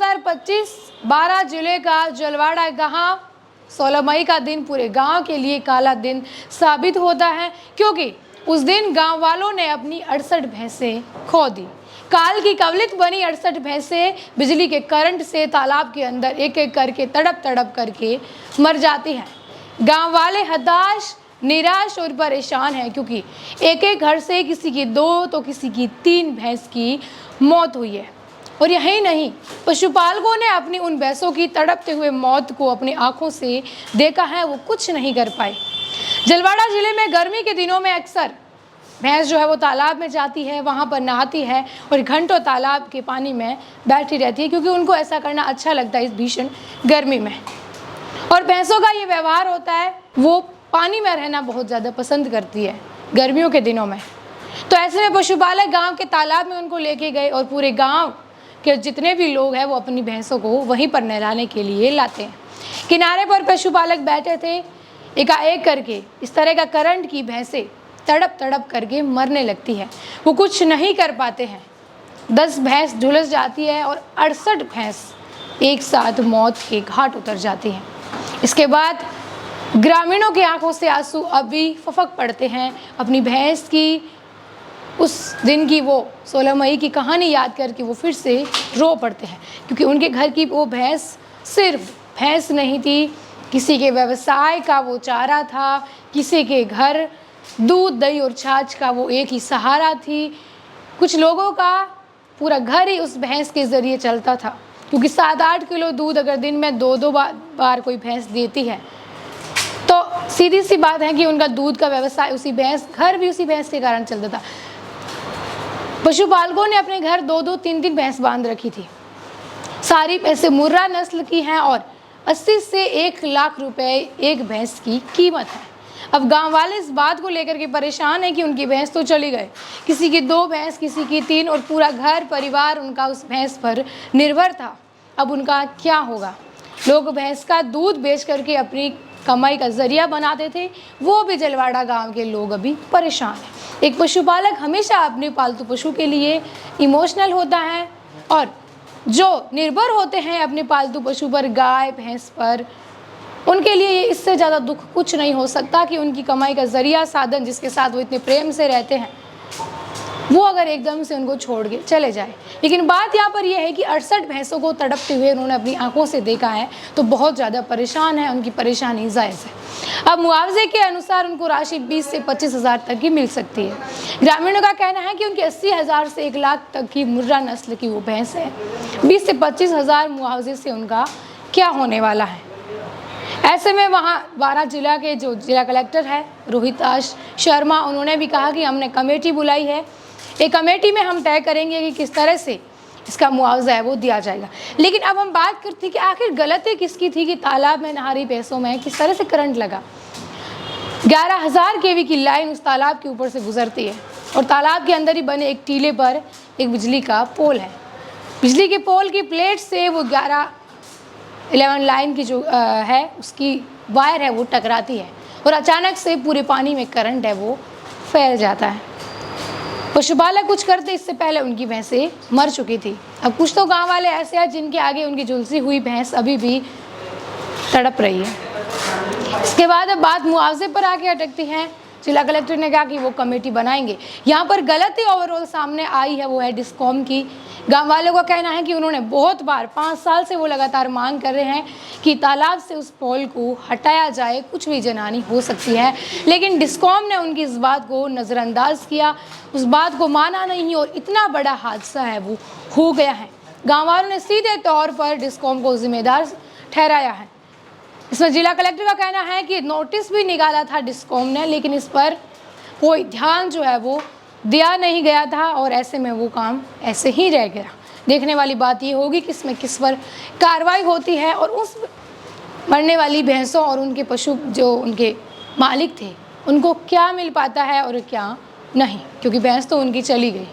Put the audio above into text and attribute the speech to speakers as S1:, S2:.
S1: 2025 12 जिले का जलवाड़ा गांव 16 मई का दिन पूरे गांव के लिए काला दिन साबित होता है, क्योंकि उस दिन गांव वालों ने अपनी 68 भैंसें खो दी। काल की कवलित बनी 68 भैंसें बिजली के करंट से तालाब के अंदर एक एक करके तड़प तड़प करके मर जाती हैं। गांव वाले हताश, निराश और परेशान हैं, क्योंकि एक एक घर से किसी की 2 तो किसी की 3 भैंस की मौत हुई है। और यही नहीं, पशुपालकों ने अपनी उन भैंसों की तड़पते हुए मौत को अपनी आंखों से देखा है, वो कुछ नहीं कर पाए। जलवाड़ा जिले में गर्मी के दिनों में अक्सर भैंस जो है वो तालाब में जाती है, वहाँ पर नहाती है और घंटों तालाब के पानी में बैठी रहती है, क्योंकि उनको ऐसा करना अच्छा लगता है इस भीषण गर्मी में। और भैंसों का ये व्यवहार होता है, वो पानी में रहना बहुत ज़्यादा पसंद करती है गर्मियों के दिनों में। तो ऐसे में पशुपालक गांव के तालाब में उनको लेके गए और पूरे गांव के जितने भी लोग हैं वो अपनी भैंसों को वहीं पर नहलाने के लिए लाते हैं। किनारे पर पशुपालक बैठे थे, एकाएक करके इस तरह का करंट की भैंसें तड़प तड़प करके मरने लगती है। वो कुछ नहीं कर पाते हैं। 10 भैंस झुलस जाती है और 68 भैंस एक साथ मौत के घाट उतर जाती हैं। इसके बाद ग्रामीणों की आंखों से आंसू अभी फफक पड़ते हैं। अपनी भैंस की उस दिन की वो 16 मई की कहानी याद करके वो फिर से रो पड़ते हैं, क्योंकि उनके घर की वो भैंस सिर्फ भैंस नहीं थी, किसी के व्यवसाय का वो चारा था, किसी के घर दूध दही और छाछ का वो एक ही सहारा थी। कुछ लोगों का पूरा घर ही उस भैंस के ज़रिए चलता था, क्योंकि 7-8 किलो दूध अगर दिन में 2-2 बार कोई भैंस देती है तो सीधी सी बात है कि उनका दूध का व्यवसाय उसी भैंस, घर भी उसी भैंस के कारण चलता था। पशुपालकों ने अपने घर 2-2, 3-3 भैंस बांध रखी थी। सारी भैंसें मुर्रा नस्ल की हैं और 80 से 1 लाख रुपए एक भैंस की कीमत है। अब गांव वाले इस बात को लेकर के परेशान है कि उनकी भैंस तो चली गई, किसी की 2 भैंस, किसी की 3, और पूरा घर परिवार उनका उस भैंस पर निर्भर था। अब उनका क्या होगा? लोग भैंस का दूध बेच करके अपनी कमाई का जरिया बनाते थे, वो भी जलवाड़ा गांव के लोग अभी परेशान हैं। एक पशुपालक हमेशा अपने पालतू पशु के लिए इमोशनल होता है, और जो निर्भर होते हैं अपने पालतू पशु पर, गाय भैंस पर, उनके लिए इससे ज़्यादा दुख कुछ नहीं हो सकता कि उनकी कमाई का जरिया, साधन, जिसके साथ वो इतने प्रेम से रहते हैं, वो अगर एकदम से उनको छोड़ के चले जाए। लेकिन बात यहाँ पर यह है कि 68 भैंसों को तड़पते हुए उन्होंने अपनी आंखों से देखा है, तो बहुत ज़्यादा परेशान है, उनकी परेशानी जायज़ है। अब मुआवजे के अनुसार उनको राशि 20 से 25 हज़ार तक की मिल सकती है। ग्रामीणों का कहना है कि उनकी 80 हज़ार से 1 लाख तक की मुर्रा नस्ल की वो भैंस है। 20 से 25 हज़ार मुआवजे से उनका क्या होने वाला है? ऐसे में वहाँ 12 जिला के जो जिला कलेक्टर है रोहिताश शर्मा, उन्होंने भी कहा कि हमने कमेटी बुलाई है, एक कमेटी में हम तय करेंगे कि किस तरह से इसका मुआवजा है वो दिया जाएगा। लेकिन अब हम बात करते हैं कि आखिर गलती किसकी थी कि तालाब में नहा रही भैंसों में किस तरह से करंट लगा। 11,000 kV की लाइन उस तालाब के ऊपर से गुजरती है, और तालाब के अंदर ही बने एक टीले पर एक बिजली का पोल है। बिजली के पोल की प्लेट से वो 11 लाइन की जो है उसकी वायर है वो टकराती है, और अचानक से पूरे पानी में करंट है वो फैल जाता है। पशुपालक कुछ करते इससे पहले उनकी भैंसें मर चुकी थी। अब कुछ तो गांव वाले ऐसे हैं जिनके आगे उनकी झुलसी हुई भैंस अभी भी तड़प रही है। इसके बाद अब बात मुआवजे पर आके अटकती है। जिला कलेक्टर ने कहा कि वो कमेटी बनाएंगे। यहाँ पर गलती ओवरऑल सामने आई है, वो है डिस्कॉम की। गांव वालों का कहना है कि उन्होंने बहुत बार, 5 साल से वो लगातार मांग कर रहे हैं कि तालाब से उस पोल को हटाया जाए, कुछ भी जनहानि हो सकती है, लेकिन डिस्कॉम ने उनकी इस बात को नज़रअंदाज किया, उस बात को माना नहीं, और इतना बड़ा हादसा है वो हो गया है। गाँव वालों ने सीधे तौर पर डिस्कॉम को जिम्मेदार ठहराया है। इसमें जिला कलेक्टर का कहना है कि नोटिस भी निकाला था डिस्कॉम ने, लेकिन इस पर कोई ध्यान जो है वो दिया नहीं गया था, और ऐसे में वो काम ऐसे ही रह गया। देखने वाली बात ये होगी कि इसमें किस पर कार्रवाई होती है, और उस मरने वाली भैंसों और उनके पशु जो उनके मालिक थे उनको क्या मिल पाता है और क्या नहीं, क्योंकि भैंस तो उनकी चली गई।